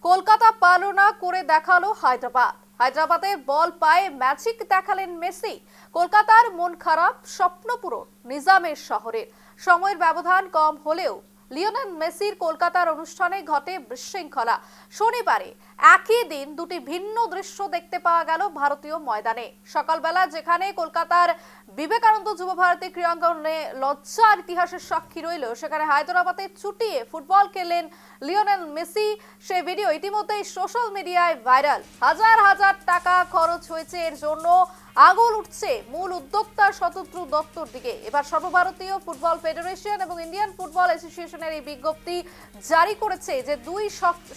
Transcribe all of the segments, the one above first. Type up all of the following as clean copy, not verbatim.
কলকাতা পালনা করে দেখালো হায়দ্রাবাদ। হায়দ্রাবাদে বল পায়ে ম্যাজিক দেখালেন মেসি। কলকাতার মন খারাপ, স্বপ্ন পূরণ নিজামের শহরের। সময়ের ব্যবধান কম হলেও লিওনেল মেসির কলকাতার অনুষ্ঠানে ঘটে বিশৃঙ্খলা। শনিবারে একই দিন দুটি ভিন্ন দৃশ্য দেখতে পাওয়া গেল ভারতীয় ময়দানে। সকালবেলা যেখানে কলকাতার বিবেকানন্দ যুব ভারতী ক্রীড়াঙ্গনে লজ্জার ইতিহাসের সাক্ষী রইল, সেখানে হায়দ্রাবাদে চুটিয়ে ফুটবল খেললেন লিওনেল মেসি। সেই ভিডিও ইতিমধ্যেই সোশ্যাল মিডিয়ায় ভাইরাল। হাজার হাজার টাকা খরচ হয়েছে এর জন্য আঙুল উঠছে মূল উদ্যোক্তা শতদ্রু দত্তর দিকে। এবার সর্বভারতীয় ফুটবল ফেডারেশন এবং ইন্ডিয়ান ফুটবল অ্যাসোসিয়েশনের এই বিজ্ঞপ্তি জারি করেছে যে দুই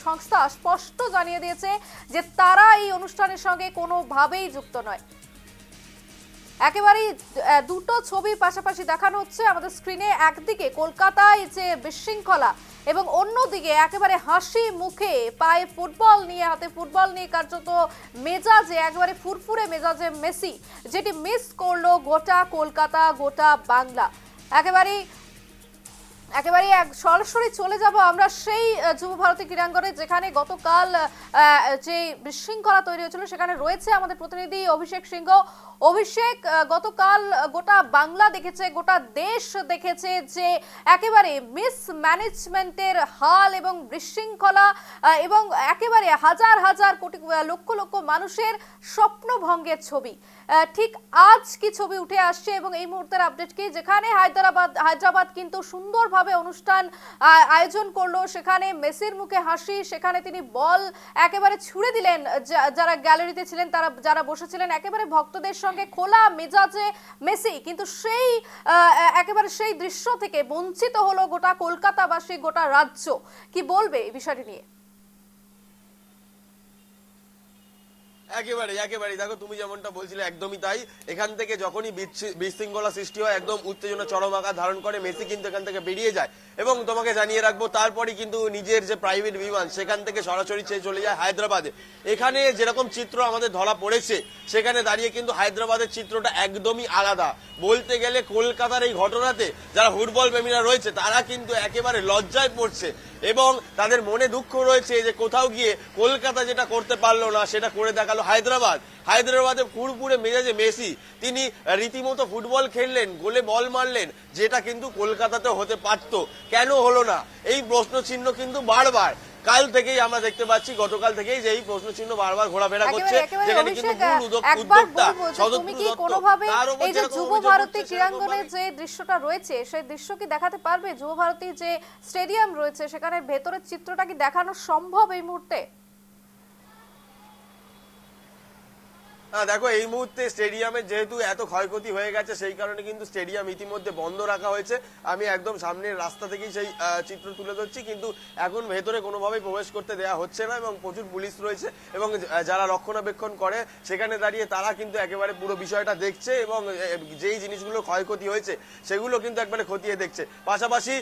সংস্থা স্পষ্ট জানিয়ে দিয়েছে যে তারা এই অনুষ্ঠানের সঙ্গে কোনোভাবেই যুক্ত নয়। একেবারেই দুটো ছবি পাশাপাশি দেখানো হচ্ছে আমাদের স্ক্রিনে। একদিকে কলকাতায় যে বিশৃঙ্খলা এবং অন্যদিকে একেবারে হাসি মুখে পায়ে ফুটবল নিয়ে, হাতে ফুটবল নিয়ে কার্যত মেজাজে একেবারে ফুরফুরে মেজাজে মেসি, যেটি মিস করলো গোটা কলকাতা, গোটা বাংলা। একেবারেই সরাসরি চলে যাব আমরা সেই যুব ভারতী ক্রীড়াঙ্গনে, যেখানে গতকাল যে বিশৃঙ্খলা তৈরি হয়েছিল সেখানে রয়েছে আমাদের প্রতিনিধি অভিষেক সিংহ। অভিষেক, গতকাল গোটা বাংলা দেখেছে, গোটা দেশ দেখেছে যে একেবারে মিসম্যানেজমেন্টের হাল এবং বিশৃঙ্খলা এবং একেবারে হাজার হাজার কোটি লক্ষ লক্ষ মানুষের স্বপ্নভঙ্গের ছবি। ঠিক আজ কি ছবি উঠে আসছে এবং এই মুহূর্তের আপডেট কি, যেখানে হায়দ্রাবাদ কিন্তু সুন্দরভাবে অনুষ্ঠান আয়োজন করলো, সেখানে মেসির মুখে হাসি, সেখানে তিনি বল একেবারে ছুড়ে দিলেন, যারা গ্যালারিতে ছিলেন তারা যারা বসেছিলেন একেবারে ভক্তদের সঙ্গে খোলা মেজাজে মেসি। কিন্তু সেই একেবারে সেই দৃশ্য থেকে বঞ্চিত হলো গোটা কলকাতাবাসী, গোটা রাজ্য। কি বলবে এই বিষয়টি নিয়ে? একেবারে দেখো, তুমি যেমনটা বলছিলে একদমই তাই। এখান থেকে যখনই বিশৃঙ্খলা সৃষ্টি হয়, একদম উত্তেজনা চরম আকার ধারণ করে, মেসি কিন্তু এখান থেকে বেরিয়ে যায়। এবং তোমাকে জানিয়ে রাখবো, তারপরে কিন্তু নিজের যে প্রাইভেট বিমান সেখান থেকে সরাসরি চলে যায় হায়দ্রাবাদে। এখানে যেরকম চিত্র আমাদের ধরা পড়েছে, সেখানে দাঁড়িয়ে কিন্তু হায়দ্রাবাদের চিত্রটা একদমই আলাদা। বলতে গেলে কলকাতার এই ঘটনাতে যারা ফুটবল প্রেমীরা রয়েছে তারা কিন্তু একেবারে লজ্জায় পড়ছে এবং তাদের মনে দুঃখ রয়েছে যে কোথাও গিয়ে কলকাতা যেটা করতে পারলো না সেটা করে দেখালো হায়দ্রাবাদে ফুরফুরে মেজাজে মেসি তিনি রীতিমতো ফুটবল খেললেন, গোলে বল মারলেন, যেটা কিন্তু কলকাতাতে হতে পারত। কেন হলো না এই প্রশ্ন চিহ্ন কিন্তু বারবার কাল থেকেই আমরা দেখতে পাচ্ছি, গতকাল থেকেই যে এই প্রশ্ন চিহ্ন বারবার ঘোরাফেরা করছে, যেখানে কিন্তু মূল উদ্যোক্তা শতদ্রু দত্ত। এই যে যুব ভারতী ক্রীড়াঙ্গনের যে দৃশ্যটা রয়েছে, সেই দৃশ্য কি দেখাতে পারবে? যুব ভারতী যে স্টেডিয়াম রয়েছে সেখানে ভেতরের চিত্রটা কি দেখানো সম্ভব এই মুহূর্তে? দেখো, এই মুহূর্তে স্টেডিয়ামে যেহেতু এত ক্ষয়ক্ষতি হয়ে গেছে, সেই কারণে কিন্তু স্টেডিয়াম ইতিমধ্যে বন্ধ রাখা হয়েছে। আমি একদম সামনের রাস্তা থেকেই সেই চিত্র তুলে ধরছি, কিন্তু এখন ভেতরে কোনোভাবেই প্রবেশ করতে দেওয়া হচ্ছে না এবং প্রচুর পুলিশ রয়েছে এবং যারা রক্ষণাবেক্ষণ করে সেখানে দাঁড়িয়ে তারা কিন্তু একেবারে পুরো বিষয়টা দেখছে এবং যেই জিনিসগুলো ক্ষয়ক্ষতি হয়েছে সেগুলো কিন্তু একবারে খতিয়ে দেখছে। পাশাপাশি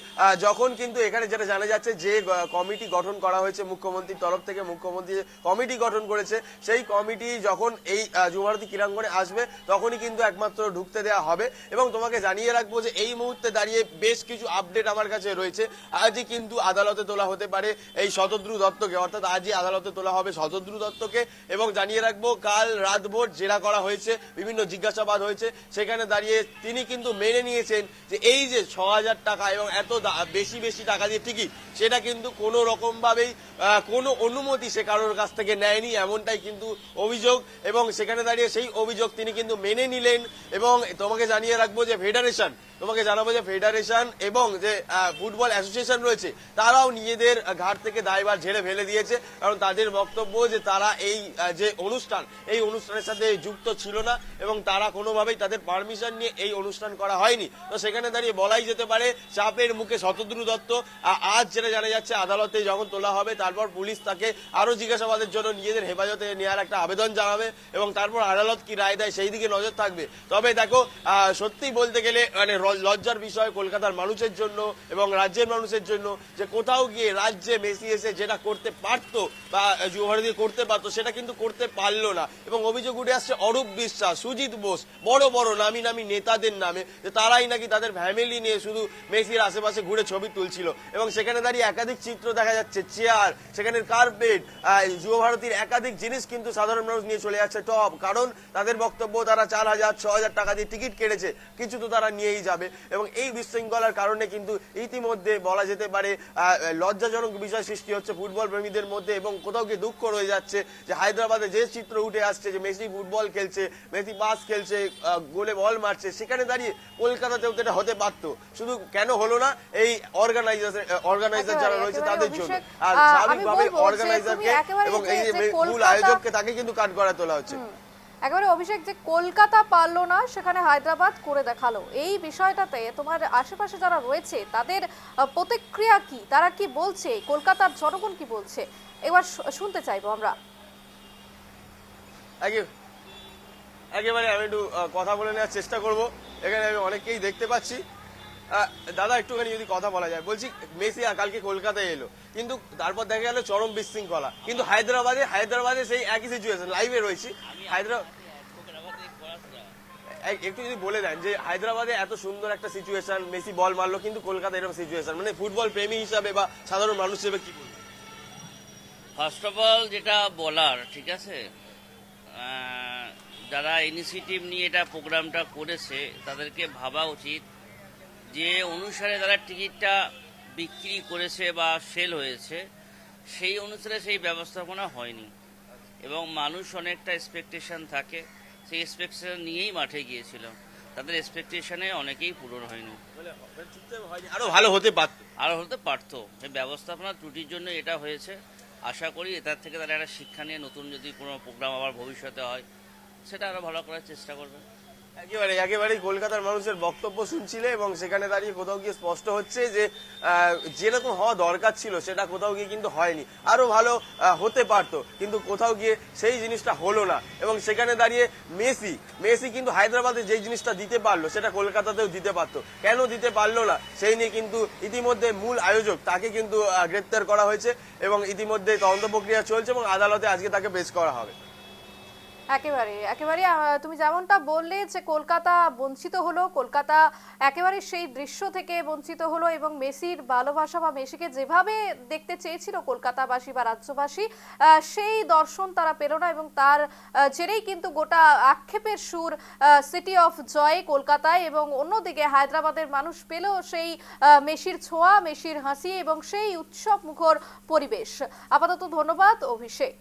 যখন কিন্তু এখানে যেটা জানা যাচ্ছে, যে কমিটি গঠন করা হয়েছে মুখ্যমন্ত্রীর তরফ থেকে, মুখ্যমন্ত্রী কমিটি গঠন করেছে, সেই কমিটি যখন এই যুব ভারতী ক্রীড়াঙ্গনে আসবে তখনই কিন্তু একমাত্র ঢুকতে দেওয়া হবে। এবং তোমাকে জানিয়ে রাখবো যে এই মুহূর্তে দাঁড়িয়ে বেশ কিছু আপডেট আমার কাছে রয়েছে। আজই কিন্তু আদালতে তোলা হতে পারে এই শতদ্রু দত্তকে, অর্থাৎ আজই আদালতে তোলা হবে শতদ্রু দত্তকে। এবং জানিয়ে রাখবো, কাল রাতভর জেরা করা হয়েছে, বিভিন্ন জিজ্ঞাসাবাদ হয়েছে, সেখানে দাঁড়িয়ে তিনি কিন্তু মেনে নিয়েছেন যে এই যে ৬,০০০ টাকা এবং এত বেশি টাকা দিয়ে টিকিট, সেটা কিন্তু কোনো রকম ভাবেই কোনো অনুমতি সে কারোর কাছ থেকে নেয়নি, এমনটাই কিন্তু অভিযোগ। এবং সেখানে দাঁড়িয়ে সেই অভিযোগ তিনি কিন্তু মেনে নিলেন। এবং তোমাকে জানিয়ে রাখবো যে ফেডারেশন এবং যে ফুটবল অ্যাসোসিয়েশন রয়েছে তারাও নিজেদের ঘাট থেকে দায়ভার ঝেড়ে ফেলে দিয়েছে, কারণ তাদের বক্তব্য যে তারা এই যে অনুষ্ঠান, এই অনুষ্ঠানের সাথে যুক্ত ছিল না এবং তারা কোনোভাবেই তাদের পারমিশন নিয়ে এই অনুষ্ঠান করা হয়নি। তো সেখানে দাঁড়িয়ে বলাই যেতে পারে চাপের মুখে শতদ্রু দত্ত আজ যেটা জানা যাচ্ছে আদালতে যখন তোলা হবে, তারপর পুলিশ তাকে আরো জিজ্ঞাসাবাদের জন্য নিজেদের হেফাজতে নেওয়ার একটা আবেদন জানাবে এবং তারপর আদালত কি রায় দেয় সেই দিকে নজর থাকবে। তবে দেখো, সত্যি বলতে গেলে মানে লজ্জার বিষয় কলকাতার মানুষের জন্য এবং রাজ্যের মানুষের জন্য যে কোথাও গিয়ে রাজ্যে মেসি এসে যেটা করতে পারতো বা যুবভারতী করতে পারতো সেটা কিন্তু করতে পারলো না। এবং অভিযোগ উঠে আসছে অরূপ বিশ্বাস, সুজিত বোস, বড় বড় নামি নামি নেতাদের নামে, যে তারাই নাকি তাদের ফ্যামিলি নিয়ে শুধু মেসির আশেপাশে ঘুরে ছবি তুলছিল। এবং সেখানে দাঁড়িয়ে একাধিক চিত্র দেখা যাচ্ছে, চেয়ার, সেখানের কার্পেট, যুবভারতীর একাধিক জিনিস কিন্তু সাধারণ মানুষ নিয়ে চলে যাচ্ছে টপ। কারণ তাদের বক্তব্য তারা 4,000-6,000 টাকা দিয়ে টিকিট কেটেছে, কিছু তো তারা নিয়েই যাবে। এবং এই বিশৃঙ্খলার কারণে কিন্তু ইতিমধ্যে বলা যেতে পারে লজ্জাজনক বিষয় সৃষ্টি হচ্ছে ফুটবল প্রেমীদের মধ্যে। এবং কোথাও গিয়ে দুঃখ রয়ে যাচ্ছে যে হায়দ্রাবাদে যে চিত্র উঠে আসছে যে মেসি ফুটবল খেলছে, মেসি পাস খেলছে, গোলে বল মারছে, সেখানে দাঁড়িয়ে কলকাতাতেও তো এটা হতে পারতো। শুধু কেন হলো না এই অর্গানাইজার যারা রয়েছে তাদের জন্য। আর স্বাভাবিকভাবে অর্গানাইজারকে এবং এই যে মূল আয়োজককে তাকে কিন্তু কাঠগড়ায় তোলা হচ্ছে। একেবারে অভিষেক, যে কলকাতা পারলো না সেখানে হায়দ্রাবাদ করে দেখালো, এই বিষয়টাতে তোমার আশেপাশে যারা রয়েছে তাদের প্রতিক্রিয়া কি, তারা কি বলছে, কলকাতার জনগণ কি বলছে, এবার শুনতে চাইবো আমরা। একেবারে আমি একটু কথা বলে নেওয়ার চেষ্টা করব। এখানে আমি অনেককেই দেখতে পাচ্ছি। দাদা একটুখানি যদি কথা বলা যায়, বলছি মেসি কালকে কলকাতায় এলো, কিন্তু তারপর দেখা গেল চরম বিশৃঙ্খলা। কিন্তু হায়দ্রাবাদে সেই একই সিচুয়েশন, লাইভে রয়েছি হায়দ্রাবাদ। একটু যদি বলে দেন যে হায়দ্রাবাদে এত সুন্দর একটা সিচুয়েশন, মেসি বল মারলো, কিন্তু কলকাতায় এরকম সিচুয়েশন, মানে ফুটবল প্রেমী হিসাবে বা সাধারণ মানুষ হিসেবে কি বলবেন? ফার্স্ট অফ অল যেটা বলার, ঠিক আছে, যারা ইনিশিয়েটিভ নিয়ে এটা প্রোগ্রামটা করেছে তাদেরকে ভাবা উচিত যে অনুসারে তারা টিকিটটা বিক্রি করেছে বা সেল হয়েছে সেই অনুসারে সেই ব্যবস্থাপনা হয়নি। এবং মানুষ অনেকটা এক্সপেকটেশন থাকে, সেই এক্সপেকটেশন নিয়েই মাঠে গিয়েছিল, তাদের এক্সপেকটেশনে অনেকেই পূরণ হয়নি। আরো ভালো হতে পারতো, আরও হতে পারতো। এই ব্যবস্থাপনা ত্রুটির জন্য এটা হয়েছে। আশা করি এটার থেকে তারা একটা শিক্ষা নিয়ে নতুন যদি কোনো প্রোগ্রাম আবার ভবিষ্যতে হয় সেটা আরো ভালো করার চেষ্টা করবে। একেবারেই কলকাতার মানুষের বক্তব্য শুনছিলে এবং সেখানে দাঁড়িয়ে কোথাও গিয়ে স্পষ্ট হচ্ছে যে যেরকম হওয়া দরকার ছিল সেটা কোথাও গিয়ে কিন্তু হয়নি। আরো ভালো হতে পারতো, কিন্তু কোথাও গিয়ে সেই জিনিসটা হলো না। এবং সেখানে দাঁড়িয়ে মেসি কিন্তু হায়দ্রাবাদে যেই জিনিসটা দিতে পারলো সেটা কলকাতাতেও দিতে পারতো, কেন দিতে পারলো না সেই নিয়ে কিন্তু ইতিমধ্যে মূল আয়োজক তাকে কিন্তু গ্রেপ্তার করা হয়েছে এবং ইতিমধ্যে তদন্ত প্রক্রিয়া চলছে এবং আদালতে আজকে তাকে পেশ করা হবে। একেবারে তুমি যেমনটা বললে যে কলকাতা বঞ্চিত হলো, কলকাতা একেবারে সেই দৃশ্য থেকে বঞ্চিত হলো এবং মেসির ভালোবাসা বা মেসিকে যেভাবে দেখতে চেয়েছিল কলকাতাবাসী বা রাজ্যবাসী সেই দর্শন তারা পেল না। এবং তার জেরেই কিন্তু গোটা আক্ষেপের সুর সিটি অফ জয় কলকাতায়, এবং অন্যদিকে হায়দ্রাবাদের মানুষ পেল সেই মেসির ছোঁয়া, মেসির হাসি এবং সেই উৎসব মুখর পরিবেশ। আপাতত ধন্যবাদ অভিষেক।